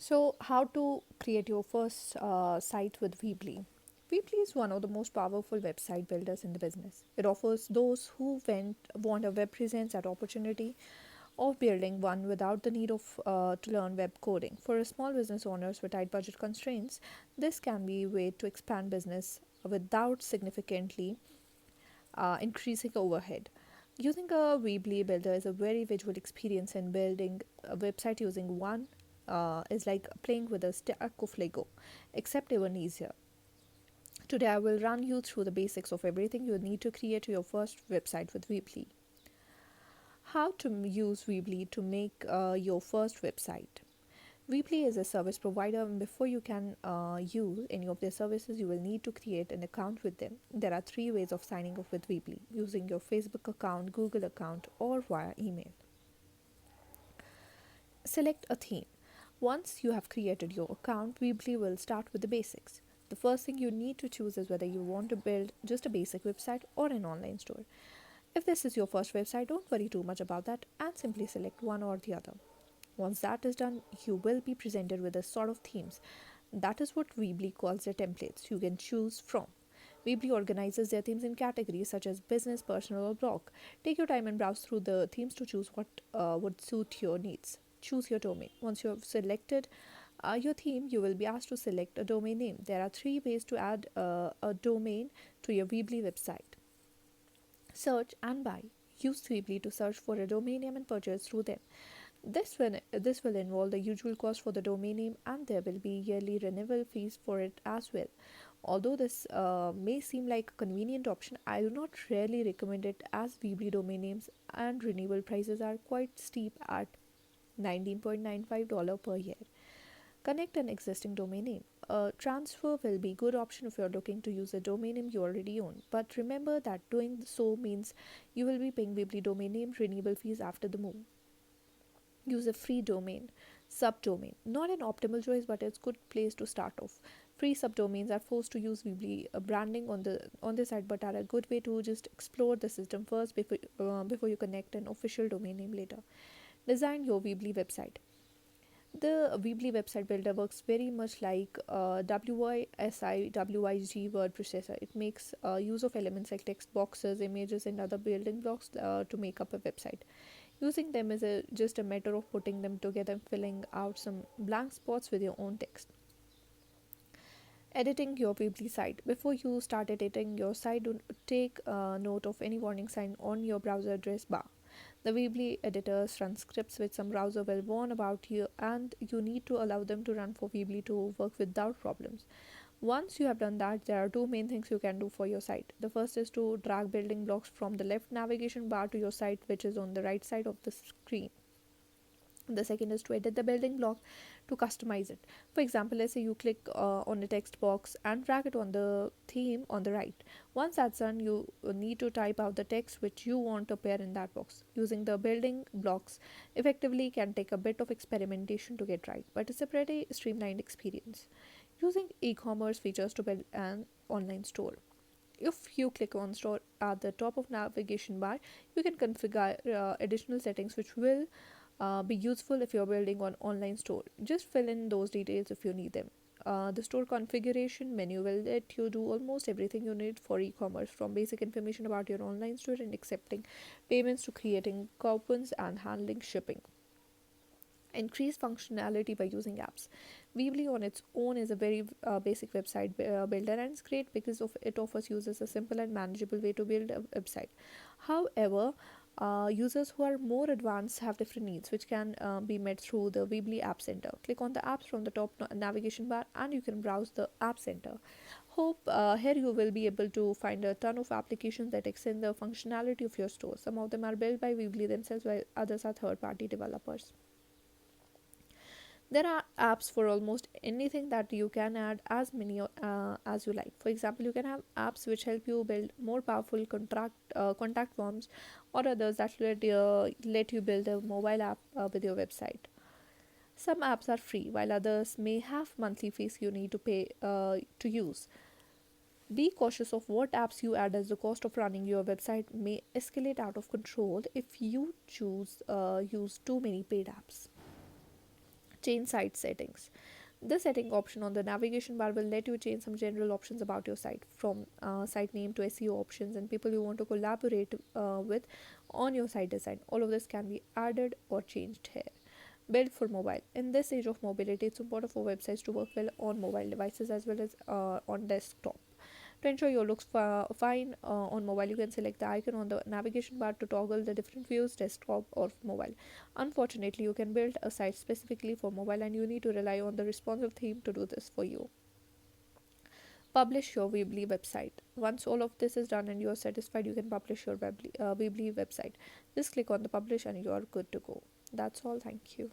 So, how to create your first site with Weebly? Weebly is one of the most powerful website builders in the business. It offers those who want a web presence an opportunity of building one without the need of to learn web coding. For small business owners with tight budget constraints, this can be a way to expand business without significantly increasing overhead. Using a Weebly builder is a very visual experience, and building a website using one is like playing with a stack of Lego, except even easier. Today, I will run you through the basics of everything you need to create your first website with Weebly. How to use Weebly to make your first website. Weebly is a service provider, and before you can use any of their services, you will need to create an account with them. There are three ways of signing up with Weebly: using your Facebook account, Google account, or via email. Select a theme. Once you have created your account, Weebly will start with the basics. The first thing you need to choose is whether you want to build just a basic website or an online store. If this is your first website, don't worry too much about that and simply select one or the other. Once that is done, you will be presented with a sort of themes. That is what Weebly calls their templates you can choose from. Weebly organizes their themes in categories such as business, personal, or blog. Take your time and browse through the themes to choose what would suit your needs. Choose your domain. Once you have selected your theme, you will be asked to select a domain name. There are three ways to add a domain to your Weebly website: search and buy. Use Weebly to search for a domain name and purchase through them. This will involve the usual cost for the domain name, and there will be yearly renewal fees for it as well. Although this may seem like a convenient option, I do not really recommend it, as Weebly domain names and renewal prices are quite steep at $19.95 per year. Connect an existing domain name. A transfer will be a good option if you are looking to use a domain name you already own. But remember that doing so means you will be paying Weebly domain name renewal fees after the move. Use a free domain subdomain. Not an optimal choice, but it's a good place to start off. Free subdomains are forced to use Weebly branding on the site, but are a good way to just explore the system first before you connect an official domain name later. Design your Weebly website. The Weebly website builder works very much like WYSI word processor. It makes use of elements like text boxes, images, and other building blocks to make up a website. Using them is just a matter of putting them together and filling out some blank spots with your own text. Editing your Weebly site. Before you start editing your site, do take note of any warning sign on your browser address bar. The Weebly editors run scripts which some browser will warn about you, and you need to allow them to run for Weebly to work without problems. Once you have done that, there are two main things you can do for your site. The first is to drag building blocks from the left navigation bar to your site, which is on the right side of the screen. The second is to edit the building block to customize it. For example, let's say you click on a text box and drag it on the theme on the right. Once that's done, you need to type out the text which you want to appear in that box. Using the building blocks effectively can take a bit of experimentation to get right, but it's a pretty streamlined experience. Using e-commerce features to build an online store. If you click on store at the top of navigation bar, you can configure additional settings which will be useful if you're building an online store. Just fill in those details if you need them. The store configuration menu will let you do almost everything you need for e-commerce, from basic information about your online store and accepting payments to creating coupons and handling shipping. Increase functionality by using apps. Weebly on its own is a very basic website builder, and it's great because of it offers users a simple and manageable way to build a website. However, users who are more advanced have different needs, which can be met through the Weebly App Center. Click on the apps from the top navigation bar, and you can browse the App Center. Hope here you will be able to find a ton of applications that extend the functionality of your store. Some of them are built by Weebly themselves, while others are third-party developers. There are apps for almost anything that you can add as many as you like. For example, you can have apps which help you build more powerful contact forms, or others that let you build a mobile app with your website. Some apps are free, while others may have monthly fees you need to pay to use. Be cautious of what apps you add, as the cost of running your website may escalate out of control if you choose use too many paid apps. Change site settings. The setting option on the navigation bar will let you change some general options about your site, from site name to SEO options and people you want to collaborate with on your site design. All of this can be added or changed here. Built for mobile. In this age of mobility, it's important for websites to work well on mobile devices as well as on desktop. To ensure your looks fine on mobile, you can select the icon on the navigation bar to toggle the different views, desktop or mobile. Unfortunately, you can build a site specifically for mobile and you need to rely on the responsive theme to do this for you. Publish your Weebly website. Once all of this is done and you are satisfied, you can publish your Weebly website. Just click on the publish and you are good to go. That's all. Thank you.